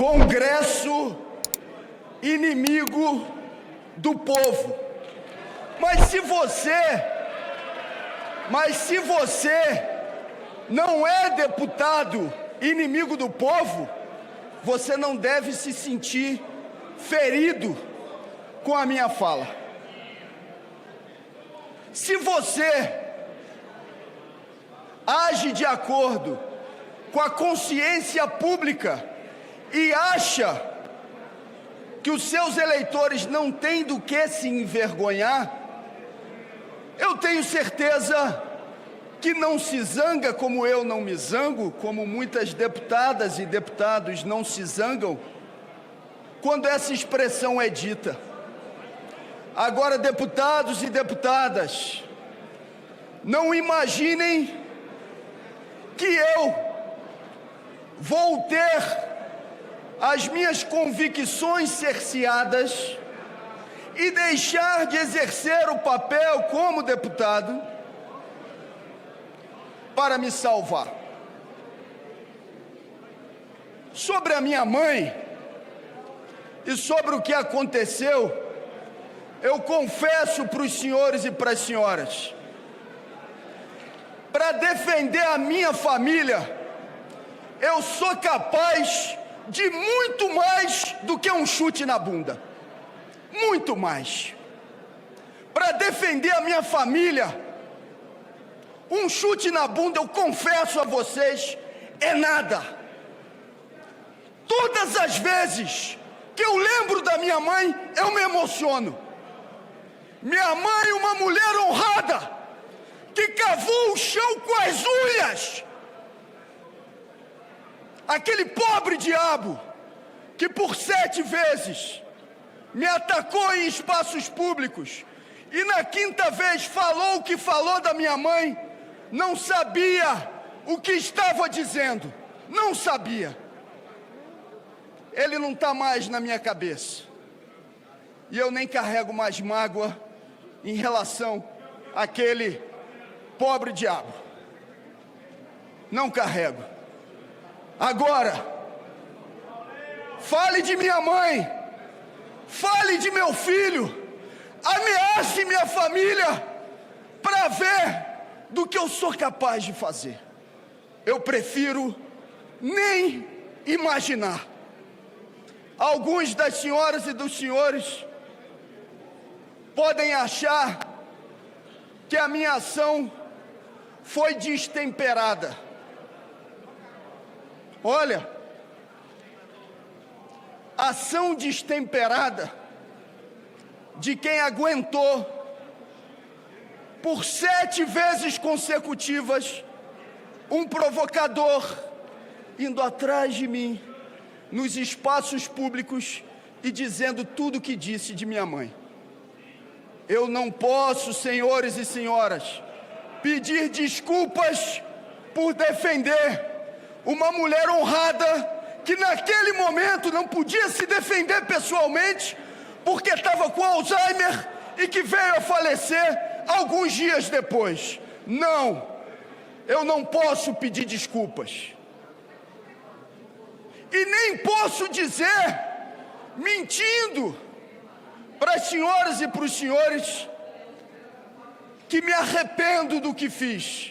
Congresso inimigo do povo. Mas se você não é deputado inimigo do povo, você não deve se sentir ferido com a minha fala. Se você age de acordo com a consciência pública e acha que os seus eleitores não têm do que se envergonhar, eu tenho certeza que não se zanga como eu não me zango, como muitas deputadas e deputados não se zangam, quando essa expressão é dita. Agora, deputados e deputadas, não imaginem que eu vou ter as minhas convicções cerceadas e deixar de exercer o papel como deputado para me salvar. Sobre a minha mãe e sobre o que aconteceu, eu confesso para os senhores e para as senhoras, para defender a minha família, eu sou capaz de muito mais do que um chute na bunda. Muito mais. Para defender a minha família, um chute na bunda, eu confesso a vocês, é nada. Todas as vezes que eu lembro da minha mãe, eu me emociono. Minha mãe, uma mulher honrada, que cavou o chão com as unhas. Aquele pobre diabo que por 7 vezes me atacou em espaços públicos e na 5ª vez falou o que falou da minha mãe, não sabia o que estava dizendo, não sabia. Ele não está mais na minha cabeça e eu nem carrego mais mágoa em relação àquele pobre diabo. Não carrego. Agora, fale de minha mãe, fale de meu filho, ameace minha família para ver do que eu sou capaz de fazer. Eu prefiro nem imaginar. Alguns das senhoras e dos senhores podem achar que a minha ação foi destemperada. Olha, ação destemperada de quem aguentou por 7 vezes consecutivas um provocador indo atrás de mim nos espaços públicos e dizendo tudo o que disse de minha mãe. Eu não posso, senhores e senhoras, pedir desculpas por defender uma mulher honrada que naquele momento não podia se defender pessoalmente porque estava com Alzheimer e que veio a falecer alguns dias depois. Não, eu não posso pedir desculpas. E nem posso dizer, mentindo, para as senhoras e para os senhores, que me arrependo do que fiz.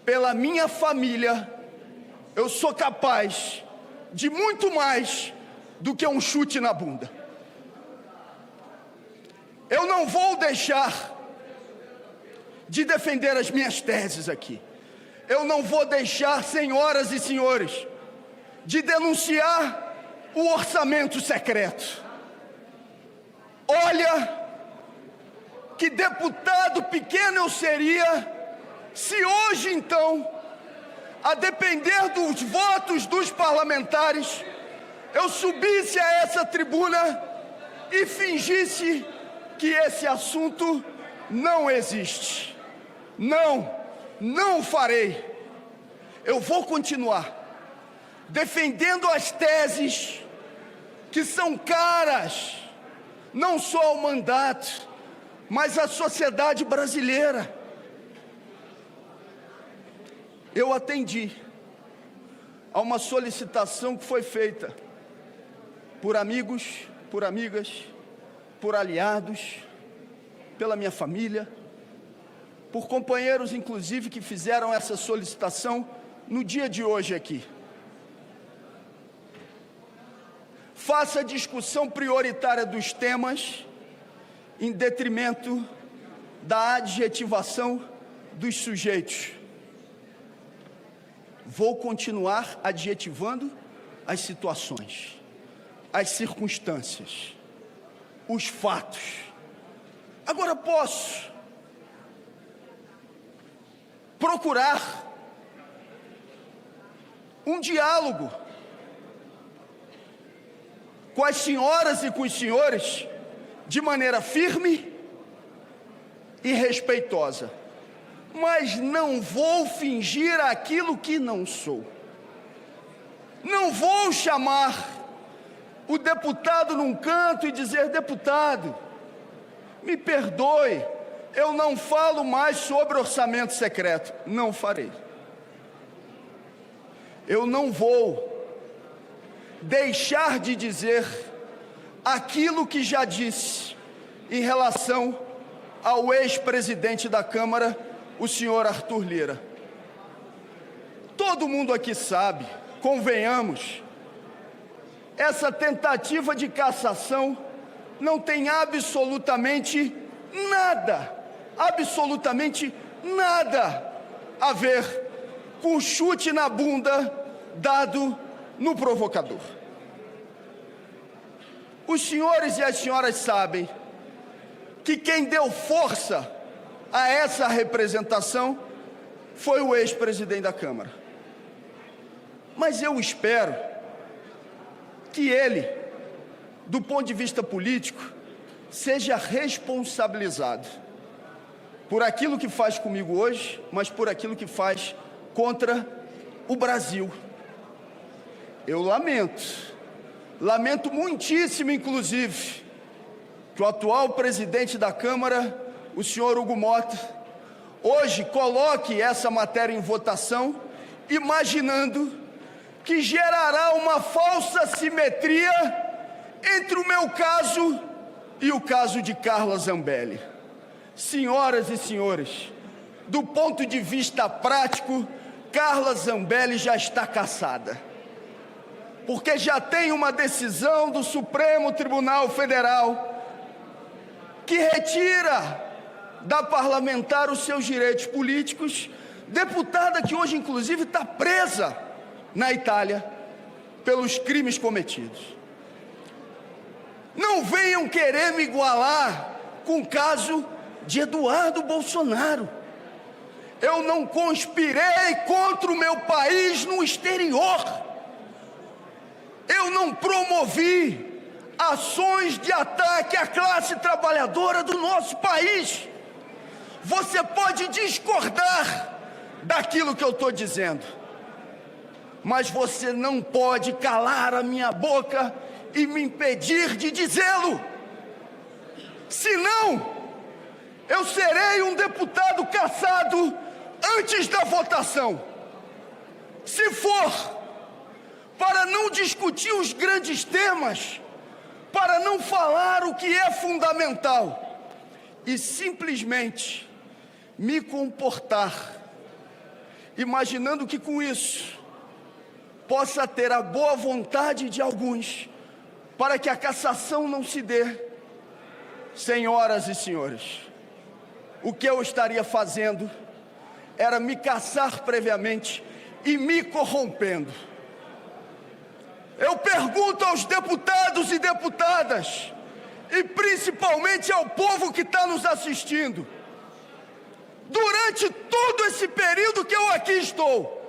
Pela minha família, eu sou capaz de muito mais do que um chute na bunda. Eu não vou deixar de defender as minhas teses aqui. Eu não vou deixar, senhoras e senhores, de denunciar o orçamento secreto. Olha, que deputado pequeno eu seria se hoje, então, a depender dos votos dos parlamentares, eu subisse a essa tribuna e fingisse que esse assunto não existe. Não farei. Eu vou continuar defendendo as teses que são caras, não só ao mandato, mas à sociedade brasileira. Eu atendi a uma solicitação que foi feita por amigos, por amigas, por aliados, pela minha família, por companheiros, inclusive, que fizeram essa solicitação no dia de hoje aqui. Faça a discussão prioritária dos temas em detrimento da adjetivação dos sujeitos. Vou continuar adjetivando as situações, as circunstâncias, os fatos. Agora posso procurar um diálogo com as senhoras e com os senhores de maneira firme e respeitosa, mas não vou fingir aquilo que não sou. Não vou chamar o deputado num canto e dizer: deputado, me perdoe, eu não falo mais sobre orçamento secreto. Não farei. Eu não vou deixar de dizer aquilo que já disse em relação ao ex-presidente da Câmara, o senhor Arthur Lira. Todo mundo aqui sabe, convenhamos, essa tentativa de cassação não tem absolutamente nada a ver com o chute na bunda dado no provocador. Os senhores e as senhoras sabem que quem deu força a essa representação foi o ex-presidente da Câmara. Mas eu espero que ele, do ponto de vista político, seja responsabilizado por aquilo que faz comigo hoje, mas por aquilo que faz contra o Brasil. Eu lamento muitíssimo, inclusive, que o atual presidente da Câmara, o senhor Hugo Mota, hoje coloque essa matéria em votação, imaginando que gerará uma falsa simetria entre o meu caso e o caso de Carla Zambelli. Senhoras e senhores, do ponto de vista prático, Carla Zambelli já está cassada, porque já tem uma decisão do Supremo Tribunal Federal que retira da parlamentar os seus direitos políticos, deputada que hoje, inclusive, está presa na Itália pelos crimes cometidos. Não venham querer me igualar com o caso de Eduardo Bolsonaro. Eu não conspirei contra o meu país no exterior. Eu não promovi ações de ataque à classe trabalhadora do nosso país. Você pode discordar daquilo que eu estou dizendo, mas você não pode calar a minha boca e me impedir de dizê-lo. Senão, eu serei um deputado cassado antes da votação. Se for para não discutir os grandes temas, para não falar o que é fundamental e simplesmente me comportar, imaginando que com isso possa ter a boa vontade de alguns para que a cassação não se dê, senhoras e senhores, o que eu estaria fazendo era me cassar previamente e me corrompendo. Eu pergunto aos deputados e deputadas, e principalmente ao povo que está nos assistindo, durante todo esse período que eu aqui estou,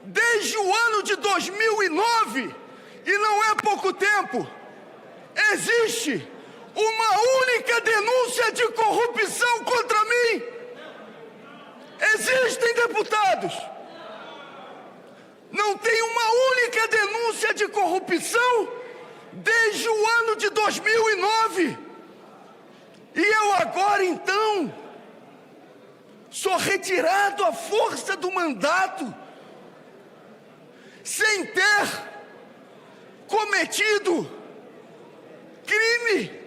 desde o ano de 2009, e não é pouco tempo, existe uma única denúncia de corrupção contra mim? Existem, deputados? Não tem uma única denúncia de corrupção desde o ano de 2009. E eu agora, então, sou retirado à força do mandato. sem ter cometido crime.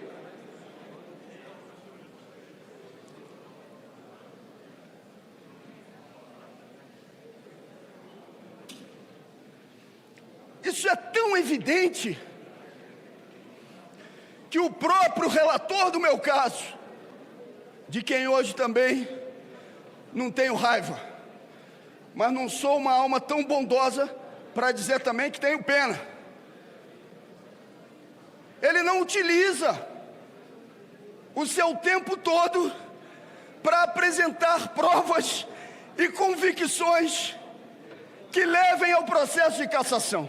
Isso é tão evidente que o próprio relator do meu caso, de quem hoje também não tenho raiva, mas não sou uma alma tão bondosa para dizer também que tenho pena, ele não utiliza o seu tempo todo para apresentar provas e convicções que levem ao processo de cassação.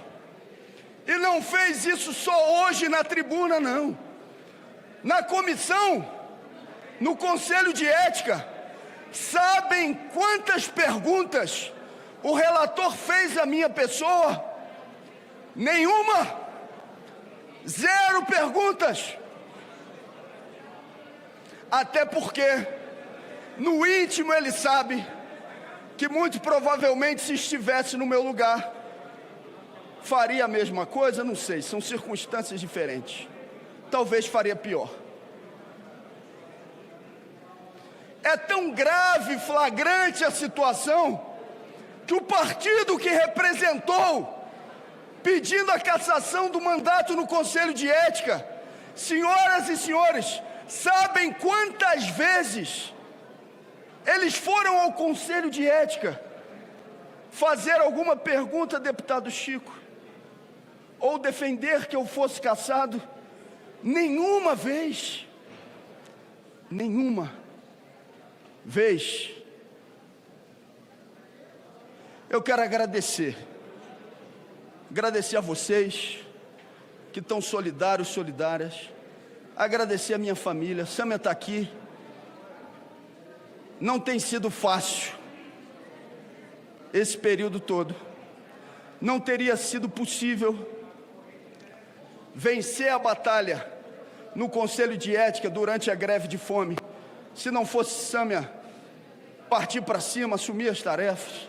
E não fez isso só hoje na tribuna, não. Na comissão, no Conselho de Ética, sabem quantas perguntas o relator fez à minha pessoa? Nenhuma. 0 perguntas. Até porque, no íntimo, ele sabe que muito provavelmente, se estivesse no meu lugar, faria a mesma coisa, não sei, são circunstâncias diferentes. Talvez faria pior. É tão grave, flagrante a situação, que o partido que representou, pedindo a cassação do mandato no Conselho de Ética, senhoras e senhores, sabem quantas vezes eles foram ao Conselho de Ética fazer alguma pergunta, deputado Chico, ou defender que eu fosse cassado? Nenhuma vez. Nenhuma vez. Eu quero agradecer a vocês que estão solidários, solidárias, agradecer a minha família. Sâmia está aqui. Não tem sido fácil esse período todo. Não teria sido possível vencer a batalha no Conselho de Ética durante a greve de fome se não fosse Sâmia partir para cima, assumir as tarefas.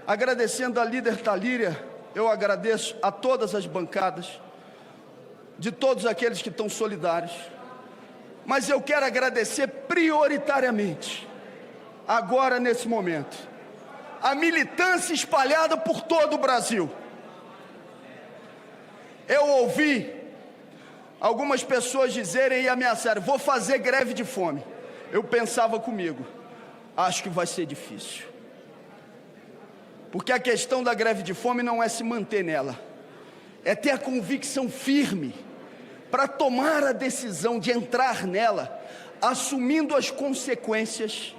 Agradecendo a líder Talíria, eu agradeço a todas as bancadas, de todos aqueles que estão solidários, mas eu quero agradecer prioritariamente, agora nesse momento, a militância espalhada por todo o Brasil. Eu ouvi algumas pessoas dizerem e ameaçarem: vou fazer greve de fome. Eu pensava comigo, acho que vai ser difícil. Porque a questão da greve de fome não é se manter nela, é ter a convicção firme para tomar a decisão de entrar nela, assumindo as consequências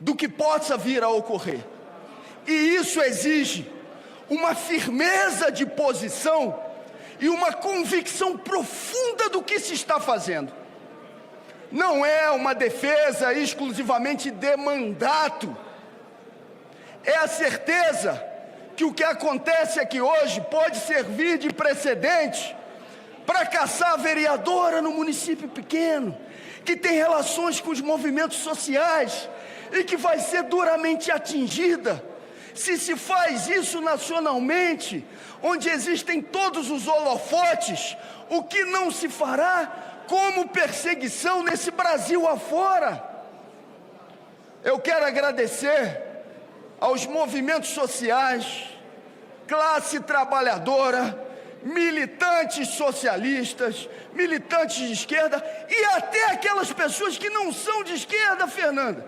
do que possa vir a ocorrer. E isso exige uma firmeza de posição e uma convicção profunda do que se está fazendo. Não é uma defesa exclusivamente de mandato, é a certeza que o que acontece aqui hoje pode servir de precedente para caçar a vereadora no município pequeno, que tem relações com os movimentos sociais e que vai ser duramente atingida se se faz isso nacionalmente, onde existem todos os holofotes. O que não se fará como perseguição nesse Brasil afora? Eu quero agradecer aos movimentos sociais, classe trabalhadora, militantes socialistas, militantes de esquerda e até aquelas pessoas que não são de esquerda, Fernanda,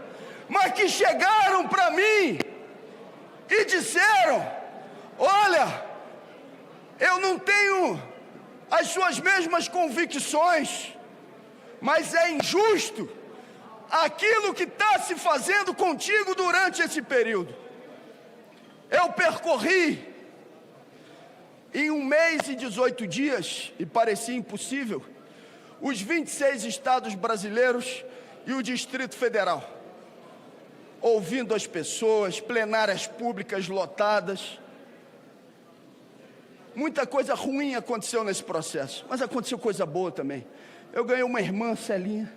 mas que chegaram para mim e disseram: olha, eu não tenho as suas mesmas convicções, mas é injusto aquilo que está se fazendo contigo durante esse período. Eu percorri em 1 mês e 18 dias, e parecia impossível, os 26 estados brasileiros e o Distrito Federal, ouvindo as pessoas, plenárias públicas lotadas. Muita coisa ruim aconteceu nesse processo, mas aconteceu coisa boa também. Eu ganhei uma irmã, Celinha,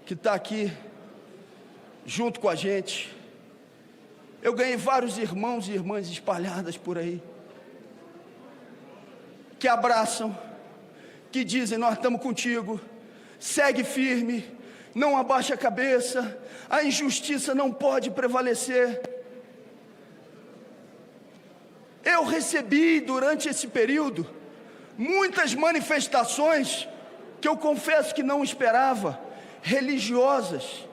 que está aqui junto com a gente. Eu ganhei vários irmãos e irmãs espalhadas por aí, que abraçam, que dizem: nós estamos contigo, segue firme, não abaixa a cabeça, a injustiça não pode prevalecer. Eu recebi durante esse período muitas manifestações que eu confesso que não esperava, religiosas,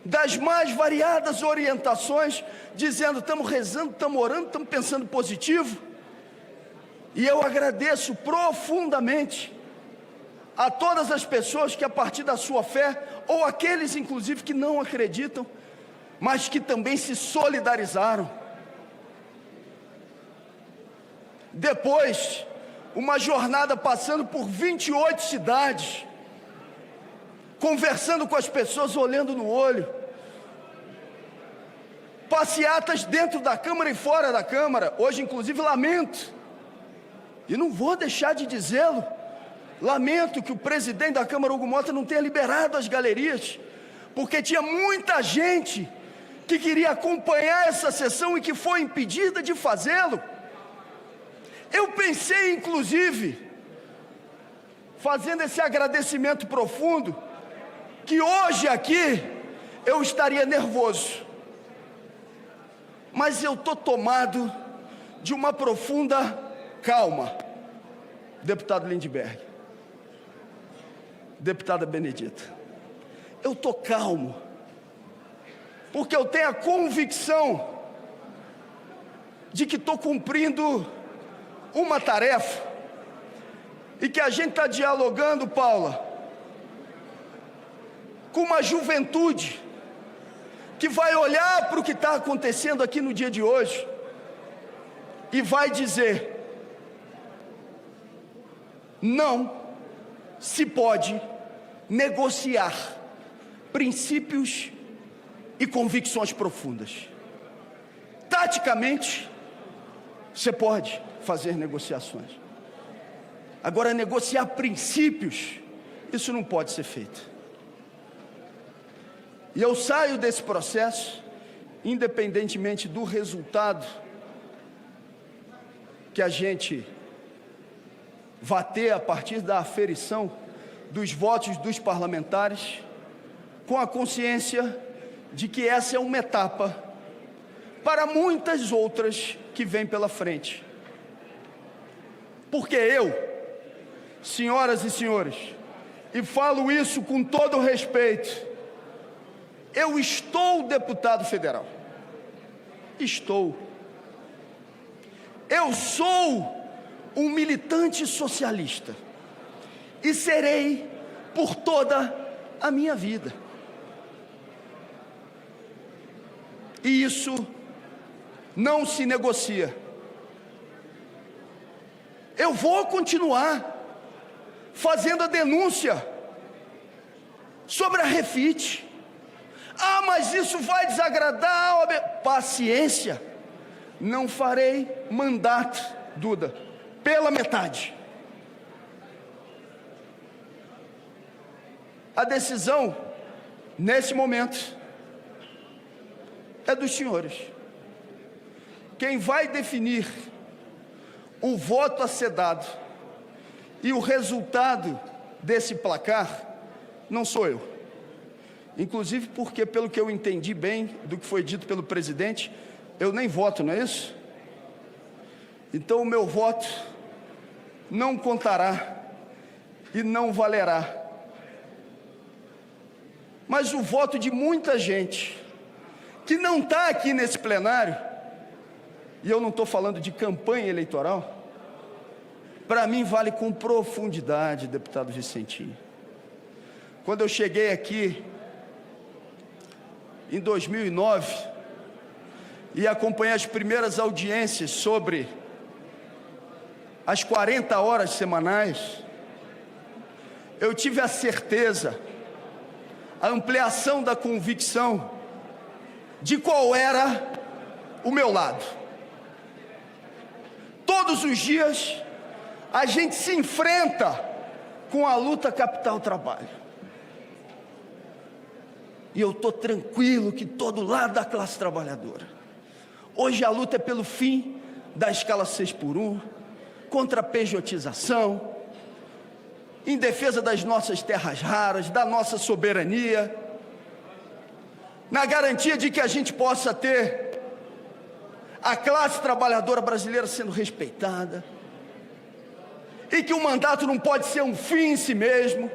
das mais variadas orientações, dizendo: estamos rezando, estamos orando, estamos pensando positivo. E eu agradeço profundamente a todas as pessoas que, a partir da sua fé, ou aqueles inclusive que não acreditam, mas que também se solidarizaram. Depois, uma jornada passando por 28 cidades, conversando com as pessoas, olhando no olho, passeatas dentro da Câmara e fora da Câmara. Hoje inclusive lamento, e não vou deixar de dizê-lo, lamento que o presidente da Câmara, Hugo Mota, não tenha liberado as galerias, porque tinha muita gente que queria acompanhar essa sessão e que foi impedida de fazê-lo. Eu pensei inclusive, fazendo esse agradecimento profundo, que hoje aqui eu estaria nervoso, mas eu estou tomado de uma profunda calma. Deputado Lindbergh, deputada Benedita, eu estou calmo, porque eu tenho a convicção de que estou cumprindo uma tarefa, e que a gente está dialogando, Paula, com uma juventude que vai olhar para o que está acontecendo aqui no dia de hoje e vai dizer: não se pode negociar princípios e convicções profundas. Taticamente, você pode fazer negociações. Agora, negociar princípios, isso não pode ser feito. E eu saio desse processo, independentemente do resultado que a gente vai ter a partir da aferição dos votos dos parlamentares, com a consciência de que essa é uma etapa para muitas outras que vêm pela frente. Porque eu, senhoras e senhores, e falo isso com todo respeito, eu estou deputado federal. Estou. Eu sou um militante socialista e serei por toda a minha vida. E isso não se negocia. Eu vou continuar fazendo a denúncia sobre a Refit. Ah, mas isso vai desagradar. Paciência. Não farei mandato, Duda, pela metade. A decisão, nesse momento, é dos senhores. Quem vai definir o voto a ser dado e o resultado desse placar não sou eu. Inclusive porque, pelo que eu entendi bem do que foi dito pelo presidente, eu nem voto, não é isso? Então o meu voto não contará e não valerá. Mas o voto de muita gente que não está aqui nesse plenário, e eu não estou falando de campanha eleitoral, para mim vale com profundidade, deputado Vicentinho. Quando eu cheguei aqui em 2009 e acompanhei as primeiras audiências sobre as 40 horas semanais, eu tive a certeza, a ampliação da convicção de qual era o meu lado. Todos os dias a gente se enfrenta com a luta capital-trabalho. E eu estou tranquilo que todo lado da classe trabalhadora. Hoje a luta é pelo fim da escala 6x1, contra a pejotização, em defesa das nossas terras raras, da nossa soberania, na garantia de que a gente possa ter a classe trabalhadora brasileira sendo respeitada, e que o mandato não pode ser um fim em si mesmo,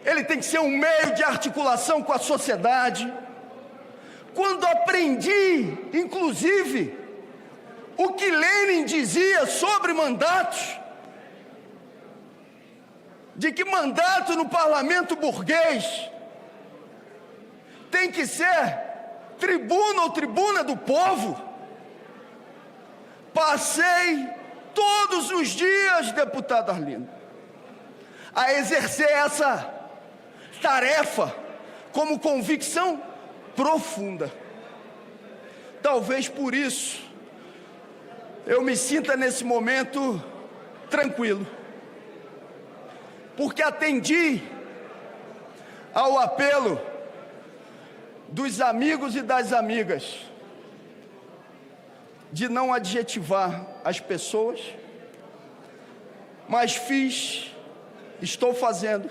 ele tem que ser um meio de articulação com a sociedade. Quando aprendi, inclusive, o que Lenin dizia sobre mandatos, de que mandato no parlamento burguês tem que ser tribuno ou tribuna do povo, passei todos os dias, deputado Arlindo, a exercer essa tarefa como convicção profunda. Talvez por isso eu me sinta nesse momento tranquilo, porque atendi ao apelo dos amigos e das amigas de não adjetivar as pessoas, mas estou fazendo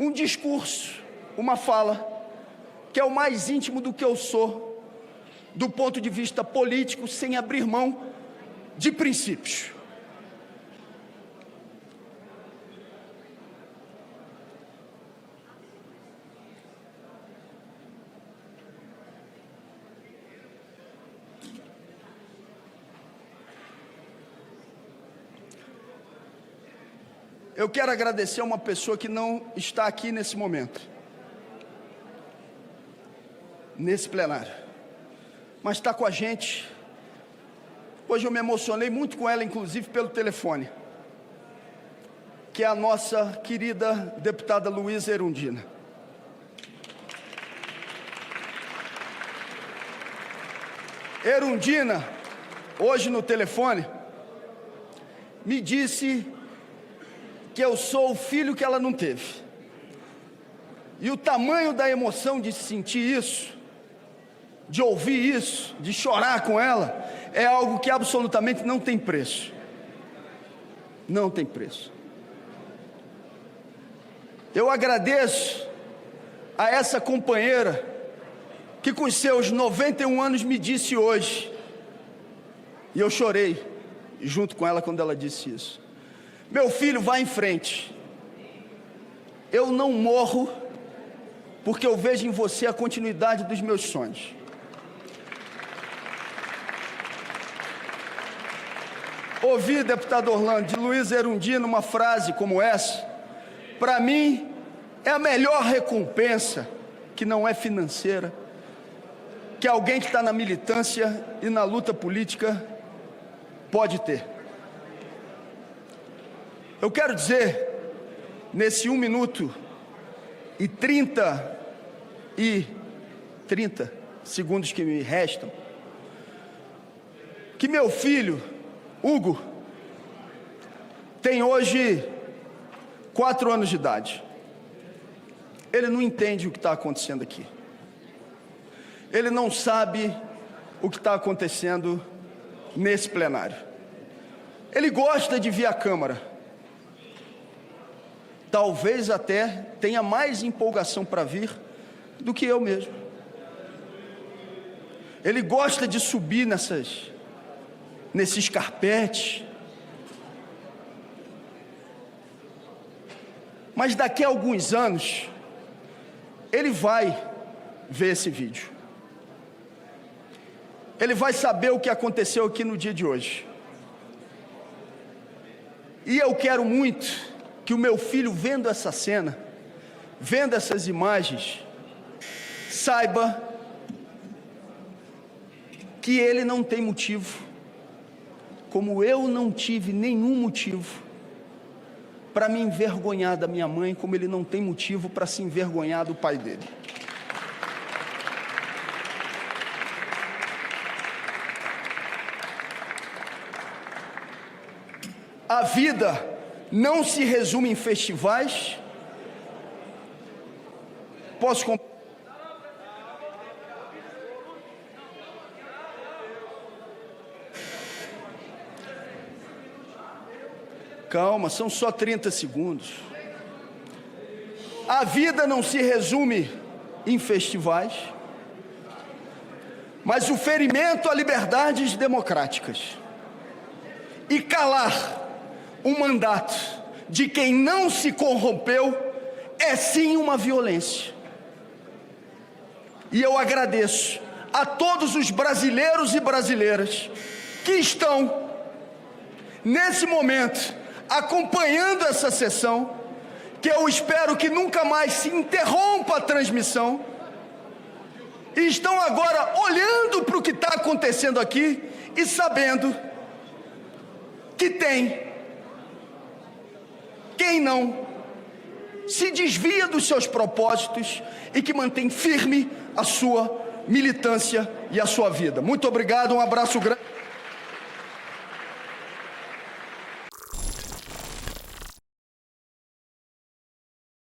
um discurso, uma fala, que é o mais íntimo do que eu sou, do ponto de vista político, sem abrir mão de princípios. Eu quero agradecer a uma pessoa que não está aqui nesse momento, nesse plenário, mas está com a gente. Hoje eu me emocionei muito com ela, inclusive pelo telefone, que é a nossa querida deputada Luísa Erundina. Erundina, hoje no telefone, me disse que eu sou o filho que ela não teve. E o tamanho da emoção de sentir isso, de ouvir isso, de chorar com ela, é algo que absolutamente não tem preço. Não tem preço. Eu agradeço a essa companheira que com seus 91 anos me disse hoje, e eu chorei junto com ela quando ela disse isso: meu filho, vá em frente. Eu não morro porque eu vejo em você a continuidade dos meus sonhos. Ouvi, deputado Orlando, de Luísa Erundina uma frase como essa, para mim é a melhor recompensa, que não é financeira, que alguém que está na militância e na luta política pode ter. Eu quero dizer, nesse 1 minuto e 30 segundos que me restam, que meu filho, Hugo, tem hoje 4 anos de idade. Ele não entende o que está acontecendo aqui. Ele não sabe o que está acontecendo nesse plenário. Ele gosta de vir à Câmara. Talvez até tenha mais empolgação para vir do que eu mesmo. Ele gosta de subir nesses carpetes. Mas daqui a alguns anos, ele vai ver esse vídeo. Ele vai saber o que aconteceu aqui no dia de hoje. E eu quero muito que o meu filho, vendo essa cena, vendo essas imagens, saiba que ele não tem motivo, como eu não tive nenhum motivo para me envergonhar da minha mãe, como ele não tem motivo para se envergonhar do pai dele. A vida não se resume em festivais. Calma, são só 30 segundos. A vida não se resume em festivais, mas o ferimento a liberdades democráticas e calar um mandato de quem não se corrompeu é sim uma violência. E eu agradeço a todos os brasileiros e brasileiras que estão, nesse momento, acompanhando essa sessão, que eu espero que nunca mais se interrompa a transmissão, e estão agora olhando para o que está acontecendo aqui e sabendo que tem quem não se desvia dos seus propósitos e que mantém firme a sua militância e a sua vida. Muito obrigado, um abraço grande.